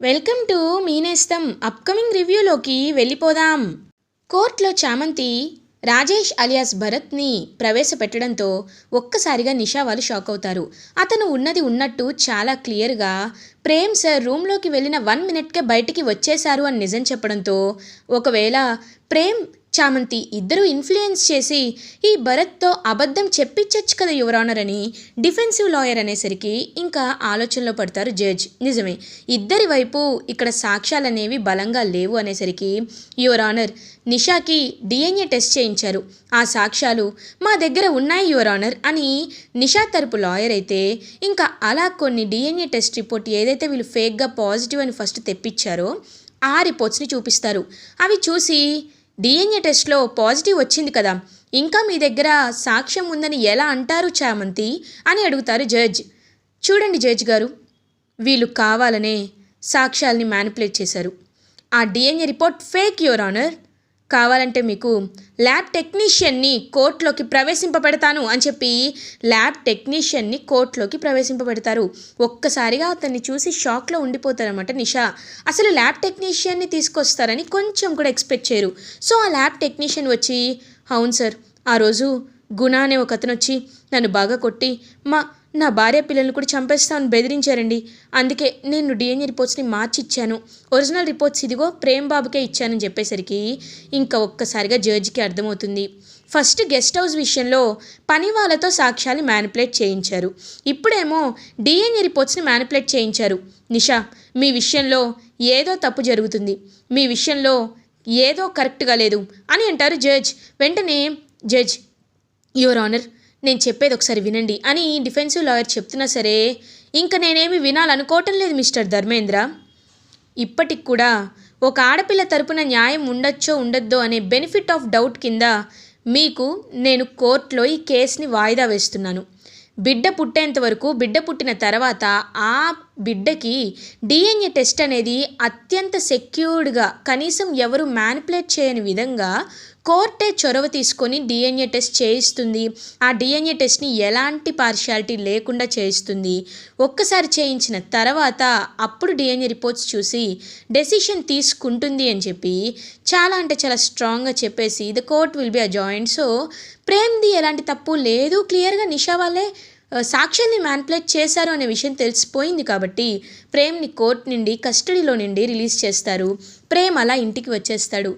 Welcome to మీనేస్తం upcoming రివ్యూలోకి వెళ్ళిపోదాం. కోర్టులో చామంతి రాజేష్ అలియాస్ భరత్ని ప్రవేశపెట్టడంతో ఒక్కసారిగా నిషా వాళ్ళు షాక్ అవుతారు. అతను ఉన్నది ఉన్నట్టు చాలా క్లియర్గా ప్రేమ్ సార్ రూమ్లోకి వెళ్ళిన 1 మినిట్కే బయటికి వచ్చేశారు అని నిజం చెప్పడంతో, ఒకవేళ ప్రేమ్ చామంతి ఇద్దరూ ఇన్ఫ్లుయెన్స్ చేసి ఈ భరత్తో అబద్ధం చెప్పించచ్చు కదా యువర్ ఆనర్ అని డిఫెన్సివ్ లాయర్ అనేసరికి ఇంకా ఆలోచనలో పడతారు జడ్జ్. నిజమే, ఇద్దరి వైపు ఇక్కడ సాక్ష్యాలు అనేవి బలంగా లేవు అనేసరికి యువర్ ఆనర్ నిషాకి డిఎన్ఏ టెస్ట్ చేయించారు, ఆ సాక్ష్యాలు మా దగ్గర ఉన్నాయి యువర్ ఆనర్ అని నిషా తరపు లాయర్ అయితే, ఇంకా అలా కొన్ని డిఎన్ఏ టెస్ట్ రిపోర్ట్ ఏదైతే వీళ్ళు ఫేక్గా పాజిటివ్ అని ఫస్ట్ తెప్పించారో ఆ రిపోర్ట్స్ని చూపిస్తారు. అవి చూసి డిఎన్ఏ టెస్ట్లో పాజిటివ్ వచ్చింది కదా, ఇంకా మీ దగ్గర సాక్ష్యం ఉందని ఎలా అంటారు చామంతి అని అడుగుతారు జడ్జ్. చూడండి జడ్జ్ గారు, వీళ్ళు కావాలనే సాక్ష్యాల్ని మ్యానిపులేట్ చేశారు. ఆ DNA report fake your honour. కావాలంటే మీకు ల్యాబ్ టెక్నీషియన్ని కోర్టులోకి ప్రవేశింపబెడతాను అని చెప్పి ల్యాబ్ టెక్నీషియన్ని కోర్టులోకి ప్రవేశింపబెడతారు. ఒక్కసారిగా అతన్ని చూసి షాక్లో ఉండిపోతారన్నమాట నిషా. అసలు ల్యాబ్ టెక్నీషియన్ని తీసుకొస్తారని కొంచెం కూడా ఎక్స్పెక్ట్ చేయరు. సో ఆ ల్యాబ్ టెక్నీషియన్ వచ్చి, అవును సార్, ఆ రోజు గుణ అనే ఒక అతను వచ్చి నన్ను బాగా కొట్టి నా భార్య పిల్లల్ని కూడా చంపేస్తామని బెదిరించారండి. అందుకే నేను డిఎన్ఏ రిపోర్ట్స్ని మార్చి ఇచ్చాను, ఒరిజినల్ రిపోర్ట్స్ ఇదిగో ప్రేమ్ బాబుకే ఇచ్చానని చెప్పేసరికి ఇంకా ఒక్కసారిగా జడ్జికి అర్థమవుతుంది. ఫస్ట్ గెస్ట్ హౌస్ విషయంలో పని వాళ్ళతో సాక్ష్యాన్ని మ్యానిపులేట్ చేయించారు, ఇప్పుడేమో డిఎన్ఏ రిపోర్ట్స్ని మ్యానిపులేట్ చేయించారు. నిషా, మీ విషయంలో ఏదో తప్పు జరుగుతుంది, మీ విషయంలో ఏదో కరెక్ట్గా లేదు అని అంటారు జడ్జ్. వెంటనే జడ్జ్, యువర్ ఆనర్ నేను చెప్పేది ఒకసారి వినండి అని డిఫెన్సివ్ లాయర్ చెప్తున్నా సరే ఇంకా నేనేమి వినాలనుకోవటం లేదు మిస్టర్ ధర్మేంద్ర. ఇప్పటికి కూడా ఒక ఆడపిల్ల తరపున న్యాయం ఉండొచ్చో ఉండొద్దో అనే బెనిఫిట్ ఆఫ్ డౌట్ కింద మీకు నేను కోర్టులో ఈ కేసుని వాయిదా వేస్తున్నాను. బిడ్డ పుట్టేంత వరకు, బిడ్డ పుట్టిన తర్వాత ఆ బిడ్డకి డిఎన్ఏ టెస్ట్ అనేది అత్యంత సెక్యూర్డ్గా, కనీసం ఎవరు మ్యానిపులేట్ చేయని విధంగా కోర్టే చొరవ తీసుకొని డిఎన్ఏ టెస్ట్ చేయిస్తుంది. ఆ డిఎన్ఏ టెస్ట్ని ఎలాంటి పార్షియాలిటీ లేకుండా చేయిస్తుంది. ఒక్కసారి చేయించిన తర్వాత అప్పుడు డిఎన్ఏ రిపోర్ట్స్ చూసి డెసిషన్ తీసుకుంటుంది అని చెప్పి చాలా అంటే చాలా స్ట్రాంగ్గా చెప్పేసి ద కోర్ట్ విల్ బి అజాయింట్. సో ప్రేమ్ది ఎలాంటి తప్పు లేదు, క్లియర్గా నిషా వాళ్ళే సాక్ష్యాన్ని మ్యానిపులేట్ చేశారు అనే విషయం తెలిసిపోయింది కాబట్టి ప్రేమ్ని కోర్టు నుండి కస్టడీలో నుండి రిలీజ్ చేస్తారు. ప్రేమ్ అలా ఇంటికి వచ్చేస్తాడు.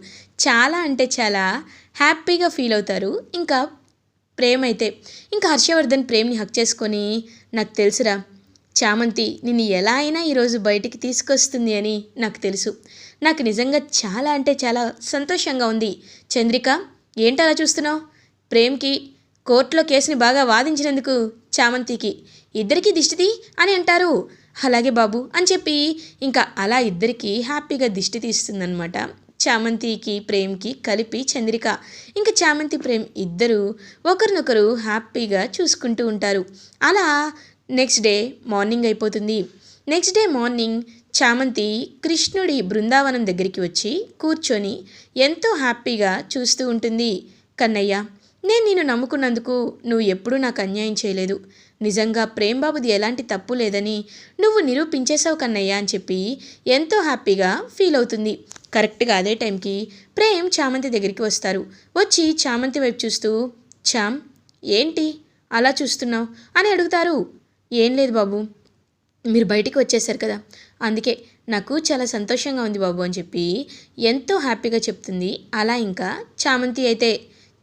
చాలా అంటే చాలా హ్యాపీగా ఫీల్ అవుతారు. ఇంకా ప్రేమ్ అయితే ఇంకా హర్షవర్ధన్ ప్రేమ్ని హక్ చేసుకొని, నాకు తెలుసురా చామంతి నిన్ను ఎలా అయినా ఈరోజు బయటికి తీసుకొస్తుంది అని నాకు తెలుసు, నాకు నిజంగా చాలా అంటే చాలా సంతోషంగా ఉంది. చంద్రిక, ఏంటలా చూస్తున్నావు? ప్రేమ్కి కోర్టులో కేసుని బాగా వాదించినందుకు చామంతికి ఇద్దరికీ దిష్టిది అని అంటారు. అలాగే బాబు అని చెప్పి ఇంకా అలా ఇద్దరికి హ్యాపీగా దిష్టి తీస్తుందన్నమాట. చామంతికి ప్రేమ్కి కలిపి చంద్రిక. ఇంకా చామంతి ప్రేమ్ ఇద్దరు ఒకరినొకరు హ్యాపీగా చూసుకుంటూ ఉంటారు. అలా నెక్స్ట్ డే మార్నింగ్ అయిపోతుంది. నెక్స్ట్ డే మార్నింగ్ చామంతి కృష్ణుడి బృందావనం దగ్గరికి వచ్చి కూర్చొని ఎంతో హ్యాపీగా చూస్తూ ఉంటుంది. కన్నయ్య, నేను నిన్ను నమ్ముకున్నందుకు నువ్వు ఎప్పుడూ నాకు అన్యాయం చేయలేదు, నిజంగా ప్రేమ్ బాబుది ఎలాంటి తప్పు లేదని నువ్వు నిరూపించేశావు కన్నయ్య అని చెప్పి ఎంతో హ్యాపీగా ఫీల్ అవుతుంది. కరెక్ట్గా అదే టైంకి ప్రేమ్ చామంతి దగ్గరికి వస్తారు. వచ్చి చామంతి వైపు చూస్తూ, చామ్ ఏంటి అలా చూస్తున్నావు అని అడుగుతారు. ఏం లేదు బాబు, మీరు బయటికి వచ్చేసారు కదా, అందుకే నాకు చాలా సంతోషంగా ఉంది బాబు అని చెప్పి ఎంతో హ్యాపీగా చెప్తుంది. అలా ఇంకా చామంతి అయితే,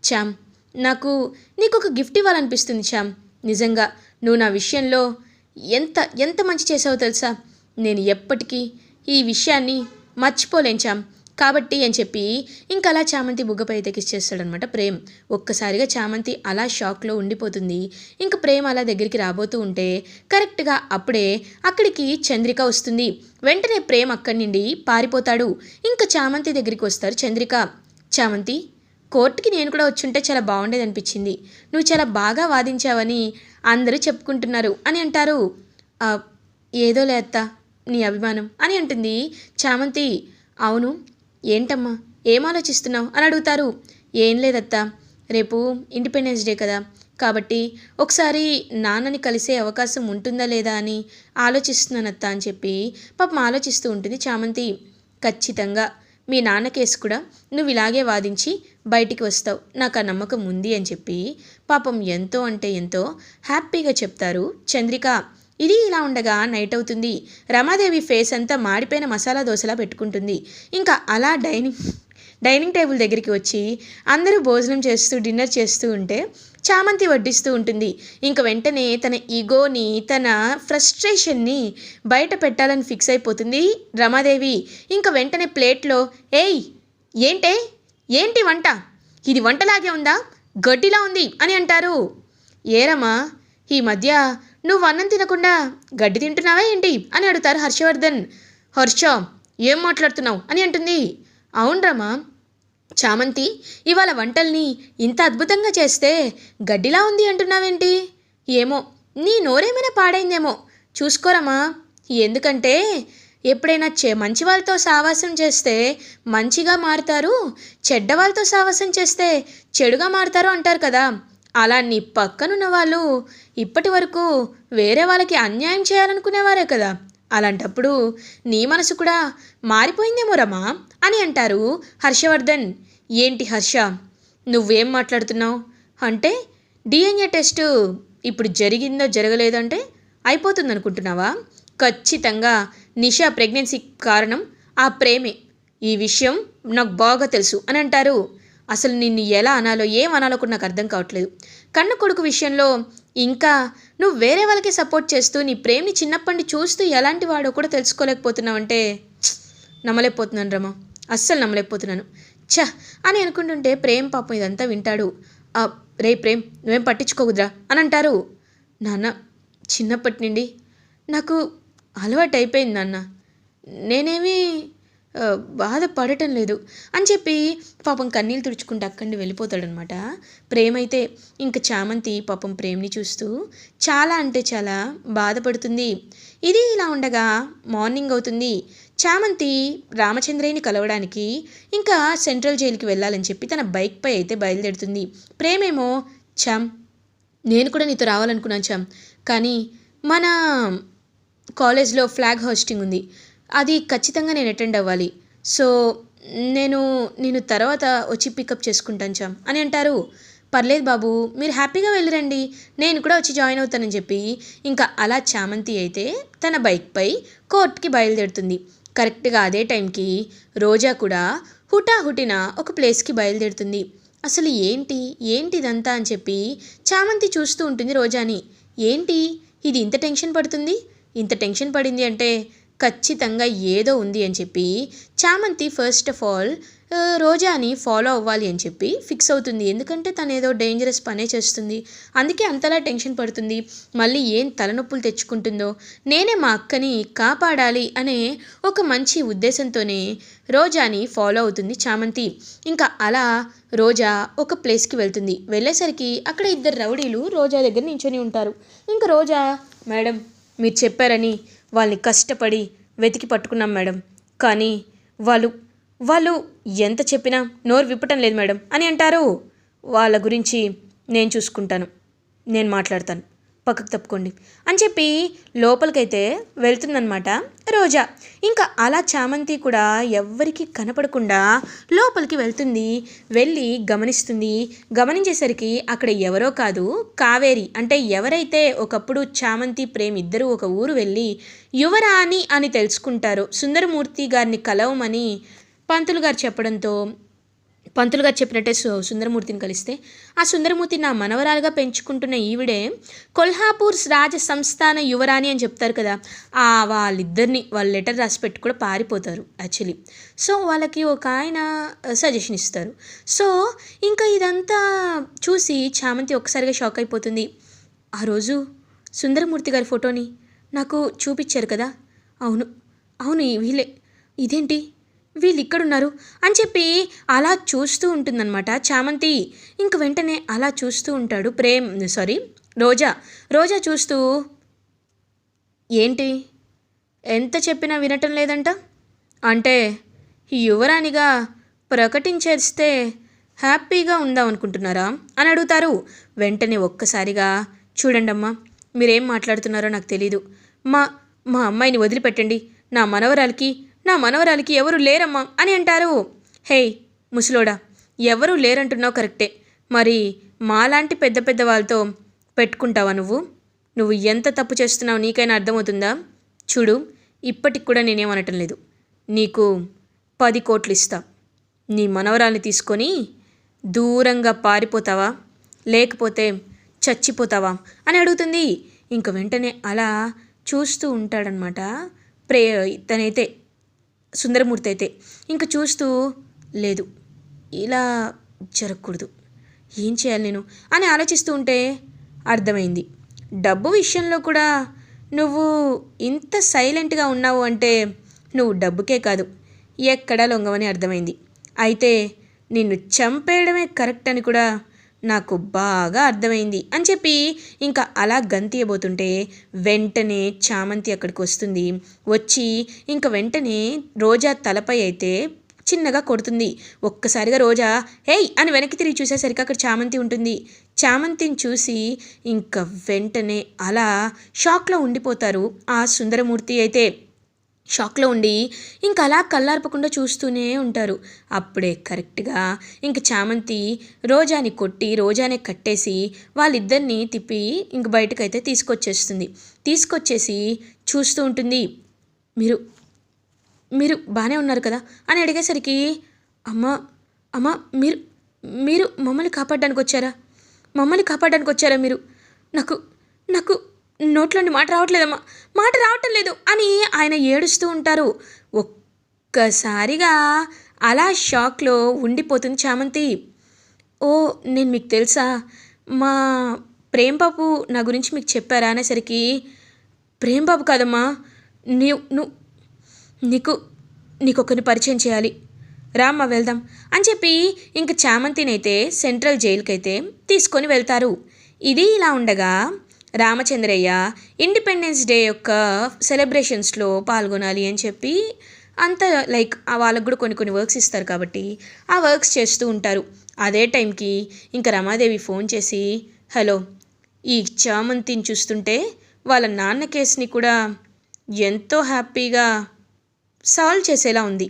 చామ్ నాకు నీకు ఒక గిఫ్ట్ ఇవ్వాలనిపిస్తుంది చామ్, నిజంగా నువ్వు నా విషయంలో ఎంత ఎంత మంచి చేసావో తెలుసా, నేను ఎప్పటికీ ఈ విషయాన్ని మర్చిపోలేను చామ్, కాబట్టి అని చెప్పి ఇంకా అలా చామంతి బుగ్గపై తెకిచ్చేస్తాడనమాట ప్రేమ్. ఒక్కసారిగా చామంతి అలా షాక్లో ఉండిపోతుంది. ఇంకా ప్రేమ్ అలా దగ్గరికి రాబోతూ ఉంటే కరెక్ట్గా అప్పుడే అక్కడికి చంద్రిక వస్తుంది. వెంటనే ప్రేమ్ అక్కడి నుండి పారిపోతాడు. ఇంకా చామంతి దగ్గరికి వస్తారు చంద్రిక. చామంతి, కోర్టుకి నేను కూడా వచ్చుంటే చాలా బాగుండేది అనిపించింది, నువ్వు చాలా బాగా వాదించావని అందరూ చెప్పుకుంటున్నారు అని అంటారు. ఏదో లేత్త నీ అభిమానం అని అంటుంది చామంతి. అవును, ఏంటమ్మా ఏం ఆలోచిస్తున్నావు అని అడుగుతారు. ఏం లేదత్తా, రేపు ఇండిపెండెన్స్ డే కదా, కాబట్టి ఒకసారి నాన్నని కలిసే అవకాశం ఉంటుందా లేదా అని ఆలోచిస్తున్నాను అత్త అని చెప్పి పాపం ఆలోచిస్తూ ఉంటుంది చామంతి. ఖచ్చితంగా మీ నాన్న కేసు కూడా నువ్వు ఇలాగే వాదించి బయటికి వస్తావు, నాకు ఆ నమ్మకం ఉంది అని చెప్పి పాపం ఎంతో అంటే ఎంతో హ్యాపీగా చెప్తారు చంద్రిక. ఇది ఇలా ఉండగా నైట్ అవుతుంది. రమాదేవి ఫేస్ అంతా మాడిపోయిన మసాలా దోశలా పెట్టుకుంటుంది. ఇంకా అలా డైనింగ్ టేబుల్ దగ్గరికి వచ్చి అందరూ భోజనం చేస్తూ డిన్నర్ చేస్తూ ఉంటే చామంతి వడ్డిస్తూ ఉంటుంది. ఇంక వెంటనే తన ఈగోని, తన ఫ్రస్ట్రేషన్ని బయట పెట్టాలని ఫిక్స్ అయిపోతుంది రమాదేవి. ఇంక వెంటనే ప్లేట్లో, ఏయ్ ఏంటే, ఏంటి వంట, ఇది వంటలాగే ఉందా, గడ్డిలా ఉంది అని అంటారు. ఏరమ్మా, ఈ మధ్య నువ్వు అన్నం తినకుండా గడ్డి తింటున్నావా ఏంటి అని అడుగుతారు హర్షవర్ధన్. హర్ష, ఏం మాట్లాడుతున్నావు అని అంటుంది. అవునరమ్మా చామంతి, ఇవాళ వంటల్ని ఇంత అద్భుతంగా చేస్తే గడ్డిలా ఉంది అంటున్నావేంటి? ఏమో నీ నోరేమైనా పాడైందేమో, చూసుకోరమ్మా. ఎందుకంటే ఎప్పుడైనా మంచి వాళ్ళతో సావాసం చేస్తే మంచిగా మారుతారు, చెడ్డ వాళ్ళతో సావాసం చేస్తే చెడుగా మారుతారు అంటారు కదా. అలా నీ పక్కనున్న వాళ్ళు ఇప్పటి వరకు వేరే వాళ్ళకి అన్యాయం చేయాలనుకునేవారే కదా. అలాంటప్పుడు నీ మనసు కూడా మారిపోయిందేమో రమా అని అంటారు హర్షవర్ధన్. ఏంటి హర్ష, నువ్వేం మాట్లాడుతున్నావు? అంటే డిఎన్ఏ టెస్టు ఇప్పుడు జరిగిందో జరగలేదంటే అయిపోతుంది అనుకుంటున్నావా? ఖచ్చితంగా నిషా ప్రెగ్నెన్సీ కారణం ఆ ప్రేమే, ఈ విషయం నాకు బాగా తెలుసు అని అంటారు. అసలు నిన్ను ఎలా అనాలో ఏం అనాలో కూడా నాకు అర్థం కావట్లేదు. కన్న కొడుకు విషయంలో ఇంకా నువ్వు వేరే వాళ్ళకి సపోర్ట్ చేస్తూ నీ ప్రేమని చిన్నప్పటి చూస్తూ ఎలాంటి వాడో కూడా తెలుసుకోలేకపోతున్నావంటే నమ్మలేకపోతున్నాను రమా, అస్సలు నమ్మలేకపోతున్నాను. ఛ అని అనుకుంటుంటే ప్రేమ్ పాపం ఇదంతా వింటాడు. రే ప్రేమ్, నువ్వేం పట్టించుకోకుదురా అని అంటారు. నాన్న, చిన్నప్పటి నుండి నాకు అలవాటు అయిపోయింది నాన్న, నేనేమీ బాధపడటం లేదు అని చెప్పి పాపం కన్నీళ్ళు తుడుచుకుంటూ అక్కడిని వెళ్ళిపోతాడనమాట. ప్రేమైతే ఇంక చామంతి పాపం ప్రేమ్ని చూస్తూ చాలా అంటే చాలా బాధపడుతుంది. ఇది ఇలా ఉండగా మార్నింగ్ అవుతుంది. చామంతి రామచంద్రయ్యని కలవడానికి ఇంకా సెంట్రల్ జైలుకి వెళ్ళాలని చెప్పి తన బైక్పై అయితే బయలుదేరుతుంది. ప్రేమేమో, చామ్ నేను కూడా నీతో రావాలనుకున్నాను చామ్, కానీ మన కాలేజ్లో ఫ్లాగ్ హోస్టింగ్ ఉంది, అది ఖచ్చితంగా నేను అటెండ్ అవ్వాలి, సో నేను తర్వాత వచ్చి పికప్ చేసుకుంటాను చామ్ అని అంటారు. పర్లేదు బాబు, మీరు హ్యాపీగా వెళ్ళిరండి, నేను కూడా వచ్చి జాయిన్ అవుతానని చెప్పి ఇంకా అలా చామంతి అయితే తన బైక్పై కోర్టుకి బయలుదేరుతుంది. కరెక్ట్గా అదే టైంకి రోజా కూడా హుటాహుటిన ఒక ప్లేస్కి బయలుదేరుతుంది. అసలు ఏంటి ఇదంతా అని చెప్పి చామంతి చూస్తూ ఉంటుంది రోజాని. ఏంటి ఇది ఇంత టెన్షన్ పడుతుంది, ఇంత టెన్షన్ పడింది అంటే ఖచ్చితంగా ఏదో ఉంది అని చెప్పి చామంతి ఫస్ట్ ఆఫ్ ఆల్ రోజాని ఫాలో అవ్వాలి అని చెప్పి ఫిక్స్ అవుతుంది. ఎందుకంటే తను ఏదో డేంజరస్ పనే చేస్తుంది, అందుకే అంతలా టెన్షన్ పడుతుంది. మళ్ళీ ఏం తలనొప్పులు తెచ్చుకుంటుందో, నేనే మా అక్కని కాపాడాలి అనే ఒక మంచి ఉద్దేశంతోనే రోజాని ఫాలో అవుతుంది చామంతి. ఇంకా అలా రోజా ఒక ప్లేస్కి వెళ్తుంది. వెళ్ళేసరికి అక్కడ ఇద్దరు రౌడీలు రోజా దగ్గర నించొని ఉంటారు. ఇంకా రోజా, మేడం మీరు చెప్పారని వాళ్ళని కష్టపడి వెతికి పట్టుకున్నాం మేడం, కానీ వాళ్ళు ఎంత చెప్పినా నోరు విప్పటం లేదు మేడం అని అంటారు. వాళ్ళ గురించి నేను చూసుకుంటాను, నేను మాట్లాడతాను, పక్కకు తప్పుకోండి అని చెప్పి లోపలికైతే వెళ్తుందనమాట రోజా. ఇంకా అలా చామంతి కూడా ఎవ్వరికీ కనపడకుండా లోపలికి వెళ్తుంది. వెళ్ళి గమనిస్తుంది. గమనించేసరికి అక్కడ ఎవరో కాదు, కావేరి. అంటే ఎవరైతే ఒకప్పుడు చామంతి ప్రేమ్ ఇద్దరు ఒక ఊరు వెళ్ళి యువరాణి అని తెలుసుకుంటారో, సుందరమూర్తి గారిని కలవమని పంతులు గారు చెప్పడంతో పంతులు గారు చెప్పినట్టే సుందరమూర్తిని కలిస్తే, ఆ సుందరమూర్తి నా మనవరాలుగా పెంచుకుంటున్న ఈవిడే కొల్హాపూర్ రాజ సంస్థాన యువరాణి అని చెప్తారు కదా, వాళ్ళిద్దరిని వాళ్ళు లెటర్ రాసి పెట్టి కూడా పారిపోతారు యాక్చువల్లీ. సో వాళ్ళకి ఒక ఆయన సజెషన్ ఇస్తారు. సో ఇంకా ఇదంతా చూసి చామంతి ఒక్కసారిగా షాక్ అయిపోతుంది. ఆ రోజు సుందరమూర్తి గారి ఫోటోని నాకు చూపించారు కదా, అవును వీళ్ళే, ఇదేంటి వీళ్ళు ఇక్కడున్నారు అని చెప్పి అలా చూస్తూ ఉంటుందన్నమాట చామంతి. ఇంక వెంటనే అలా చూస్తూ ఉంటాడు రోజా చూస్తూ, ఏంటి ఎంత చెప్పినా వినటం లేదంట, అంటే యువరాణిగా ప్రకటించేస్తే హ్యాపీగా ఉందాం అనుకుంటున్నారా అని అడుగుతారు. వెంటనే ఒక్కసారిగా చూడండమ్మా, మీరేం మాట్లాడుతున్నారో నాకు తెలీదు. మా మా అమ్మాయిని వదిలిపెట్టండి. నా మనవరాలికి ఎవరు లేరమ్మా అని అంటారు. హేయ్ ముసలోడా, ఎవరూ లేరంటున్నావు కరెక్టే, మరి మాలాంటి పెద్ద పెద్ద వాళ్ళతో పెట్టుకుంటావా నువ్వు ఎంత తప్పు చేస్తున్నావు నీకైనా అర్థమవుతుందా? చూడు, ఇప్పటికి కూడా నేనేమనటం లేదు. నీకు 10 కోట్లు ఇస్తా. నీ మనవరాల్ని తీసుకొని దూరంగా పారిపోతావా లేకపోతే చచ్చిపోతావా అని అడుగుతుంది. ఇంక వెంటనే అలా చూస్తూ ఉంటాడనమాట తనైతే సుందరమూర్తి అయితే. ఇంక చూస్తూ, లేదు ఇలా జరగకూడదు, ఏం చేయాలి నేను అని ఆలోచిస్తూ ఉంటే అర్థమైంది. డబ్బు విషయంలో కూడా నువ్వు ఇంత సైలెంట్గా ఉన్నావు అంటే నువ్వు డబ్బుకే కాదు ఎక్కడా లొంగవని అర్థమైంది. అయితే నిన్ను చంపేయడమే కరెక్ట్ అని కూడా నాకు బాగా అర్థమైంది అని చెప్పి ఇంకా అలా గంతీయబోతుంటే వెంటనే చామంతి అక్కడికి వస్తుంది. వచ్చి ఇంక వెంటనే రోజా తలపై అయితే చిన్నగా కొడుతుంది. ఒక్కసారిగా రోజా హేయ్ అని వెనక్కి తిరిగి చూసేసరికి అక్కడ చామంతి ఉంటుంది. చామంతిని చూసి ఇంకా వెంటనే అలా షాక్లో ఉండిపోతారు ఆ సుందరమూర్తి అయితే. షాక్లో ఉండి ఇంక అలా కళ్ళార్పకుండా చూస్తూనే ఉంటారు. అప్పుడే కరెక్ట్గా ఇంక చామంతి రోజాని కొట్టి రోజానే కట్టేసి వాళ్ళిద్దరినీ తిప్పి ఇంక బయటకైతే తీసుకొచ్చేసి చూస్తూ ఉంటుంది. మీరు బాగానే ఉన్నారు కదా అని అడిగేసరికి, అమ్మా మీరు మమ్మల్ని కాపాడడానికి వచ్చారా మీరు? నాకు నోట్లోని మాట రావటం లేదు అని ఆయన ఏడుస్తూ ఉంటారు. ఒక్కసారిగా అలా షాక్లో ఉండిపోతుంది చామంతి. ఓ, నేను మీకు తెలుసా, మా ప్రేమ్బాబు నా గురించి మీకు చెప్పారా అనేసరికి, ప్రేమ్బాబు కాదమ్మా, నీకొకరిని పరిచయం చేయాలి, రామ్మా వెళ్దాం అని చెప్పి ఇంక చామంతినైతే సెంట్రల్ జైలుకైతే తీసుకొని వెళ్తారు. ఇది ఇలా ఉండగా రామచంద్రయ్య ఇండిపెండెన్స్ డే యొక్క సెలబ్రేషన్స్లో పాల్గొనాలి అని చెప్పి అంత వాళ్ళకు కూడా కొన్ని వర్క్స్ ఇస్తారు కాబట్టి ఆ వర్క్స్ చేస్తూ ఉంటారు. అదే టైంకి ఇంకా రమాదేవి ఫోన్ చేసి, హలో, ఈ చామంతిని చూస్తుంటే వాళ్ళ నాన్న కేసుని కూడా ఎంతో హ్యాపీగా సాల్వ్ చేసేలా ఉంది.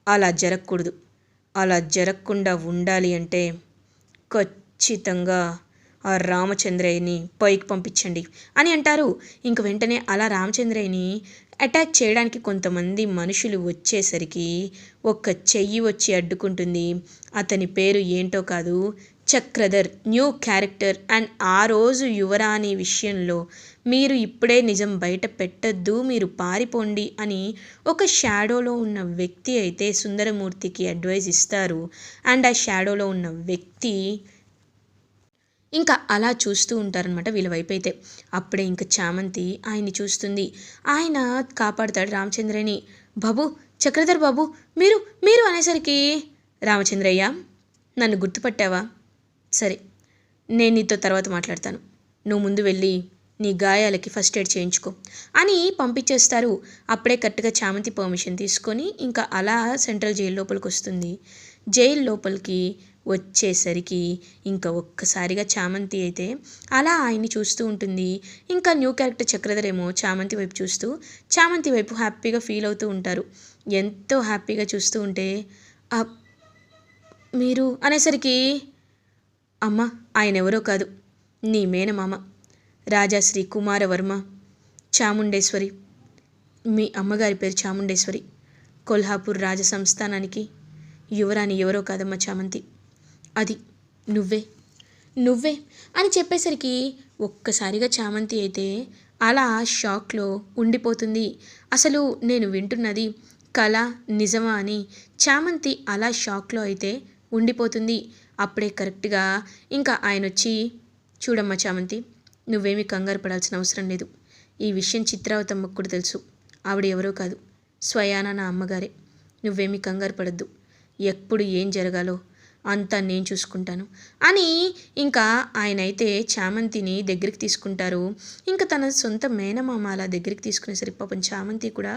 అలా జరగకుండా ఉండాలి అంటే ఖచ్చితంగా ఆ రామచంద్రయ్యని పైకి పంపించండి అని అంటారు. ఇంక వెంటనే అలా రామచంద్రయ్యని అటాక్ చేయడానికి కొంతమంది మనుషులు వచ్చేసరికి ఒక చెయ్యి వచ్చి అడ్డుకుంటుంది. అతని పేరు ఏంటో కాదు, చక్రధర్, న్యూ క్యారెక్టర్. అండ్ ఆ రోజు యువరాణి విషయంలో మీరు ఇప్పుడే నిజం బయట పెట్టద్దు, మీరు పారిపోండి అని ఒక షాడోలో ఉన్న వ్యక్తి అయితే సుందరమూర్తికి అడ్వైజ్ ఇస్తారు. అండ్ ఆ షాడోలో ఉన్న వ్యక్తి ఇంకా అలా చూస్తూ ఉంటారనమాట వీళ్ళ వైపు అయితే. అప్పుడే ఇంకా చామంతి ఆయన్ని చూస్తుంది. ఆయన కాపాడుతాడు రామచంద్రని. బాబు, చక్రధర్ బాబు, మీరు అనేసరికి, రామచంద్రయ్య, నన్ను గుర్తుపట్టావా? సరే, నేను నీతో తర్వాత మాట్లాడతాను. నువ్వు ముందు వెళ్ళి నీ గాయాలకి ఫస్ట్ ఎయిడ్ చేయించుకో అని పంపించేస్తారు. అప్పుడే కరెక్ట్గా చామంతి పర్మిషన్ తీసుకొని ఇంకా అలా సెంట్రల్ జైలు లోపలికి వస్తుంది. జైలు లోపలికి వచ్చేసరికి ఇంకా ఒక్కసారిగా చామంతి అయితే అలా ఆయన్ని చూస్తూ ఉంటుంది. ఇంకా న్యూ క్యారెక్టర్ చక్రధర్ ఏమో చామంతి వైపు చూస్తూ చామంతి వైపు హ్యాపీగా ఫీల్ అవుతూ ఉంటారు. ఎంతో హ్యాపీగా చూస్తూ ఉంటే, మీరు అనేసరికి, అమ్మ, ఆయన ఎవరో కాదు, నీ మేనమామ రాజాశ్రీ కుమారవర్మ, చాముండేశ్వరి. మీ అమ్మగారి పేరు చాముండేశ్వరి. కొల్హాపూర్ రాజ సంస్థానానికి యువరాణి ఎవరో కాదమ్మా చామంతి, అది నువ్వే అని చెప్పేసరికి ఒక్కసారిగా చామంతి అయితే అలా షాక్లో ఉండిపోతుంది. అసలు నేను వింటున్నది కళ నిజమా అని చామంతి అలా షాక్లో అయితే ఉండిపోతుంది. అప్పుడే కరెక్ట్గా ఇంకా ఆయన వచ్చి, చూడమ్మా చామంతి, నువ్వేమీ కంగారు పడాల్సిన అవసరం లేదు. ఈ విషయం చిత్రావతమ్మకు కూడా తెలుసు. ఆవిడ ఎవరో కాదు, స్వయానా నా అమ్మగారే. నువ్వేమీ కంగారు పడద్దు. ఎప్పుడు ఏం జరగాలో అంతా నేను చూసుకుంటాను అని ఇంకా ఆయన అయితే చామంతిని దగ్గరికి తీసుకుంటారు. ఇంకా తన సొంత మేనమామ అలా దగ్గరికి తీసుకునేసరికి పాపం చామంతి కూడా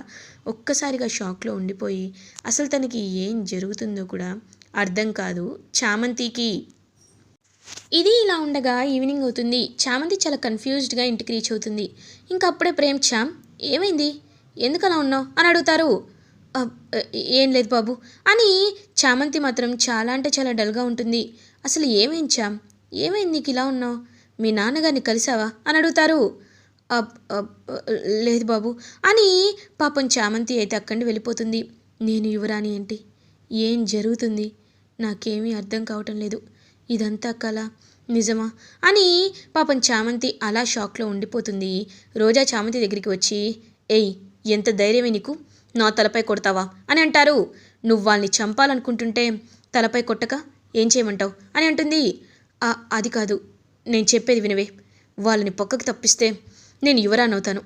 ఒక్కసారిగా షాక్లో ఉండిపోయి అసలు తనకి ఏం జరుగుతుందో కూడా అర్థం కాదు చామంతికి. ఇది ఇలా ఉండగా ఈవినింగ్ అవుతుంది. చామంతి చాలా కన్ఫ్యూజ్డ్గా ఇంటికి రీచ్ అవుతుంది. ఇంకా అప్పుడే ప్రేమ్ చామ్ ఏమైంది, ఎందుకు అలా ఉన్నావు అని అడుగుతారు. "అబ్, ఏం లేదు బాబు" అని చామంతి మాత్రం చాలా అంటే చాలా డల్గా ఉంటుంది. అసలు ఏమైంది చామ్, ఏమైంది నీకు ఇలా ఉన్నావు, మీ నాన్నగారిని కలిసావా అని అడుగుతారు. "అబ్ అబ్, లేదు బాబు" అని పాపం చామంతి అయితే అక్కడి వెళ్ళిపోతుంది. నేను యువరాణి ఏంటి, ఏం జరుగుతుంది, నాకేమీ అర్థం కావటం లేదు, ఇదంతా కళ నిజమా అని పాపం చామంతి అలా షాక్లో ఉండిపోతుంది. రోజా చామంతి దగ్గరికి వచ్చి, ఏయ్ ఎంత ధైర్యమే నీకు, నా తలపై కొడతావా అని అంటారు. నువ్వు వాళ్ళని చంపాలనుకుంటుంటే తలపై కొట్టక ఏం చేయమంటావు అని అంటుంది. అది కాదు, నేను చెప్పేది వినవే, వాళ్ళని పక్కకు తప్పిస్తే నేను యువరాణి అవుతాను,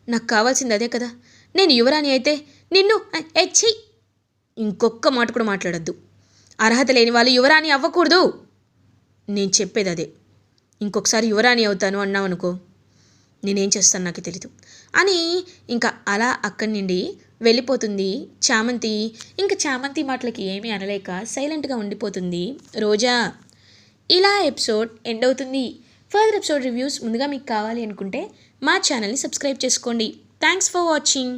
నాకు కావాల్సింది అదే కదా, నేను యువరాణి అయితే నిన్ను ఎచ్చి ఇంకొక్క మాట కూడా మాట్లాడద్దు, అర్హత లేని వాళ్ళు యువరాణి అవ్వకూడదు, నేను చెప్పేది అదే, ఇంకొకసారి యువరాణి అవుతాను అన్నావు అనుకో నేనేం చేస్తాను నాకు తెలీదు అని ఇంకా అలా అక్కడి నుండి వెళ్ళిపోతుంది చామంతి. ఇంకా చామంతి మాటలకి ఏమీ అనలేక సైలెంట్గా ఉండిపోతుంది రోజా. ఇలా ఎపిసోడ్ ఎండ్ అవుతుంది. ఫర్దర్ ఎపిసోడ్ రివ్యూస్ ముందుగా మీకు కావాలి అనుకుంటే మా ఛానల్ని సబ్స్క్రైబ్ చేసుకోండి. Thanks for watching.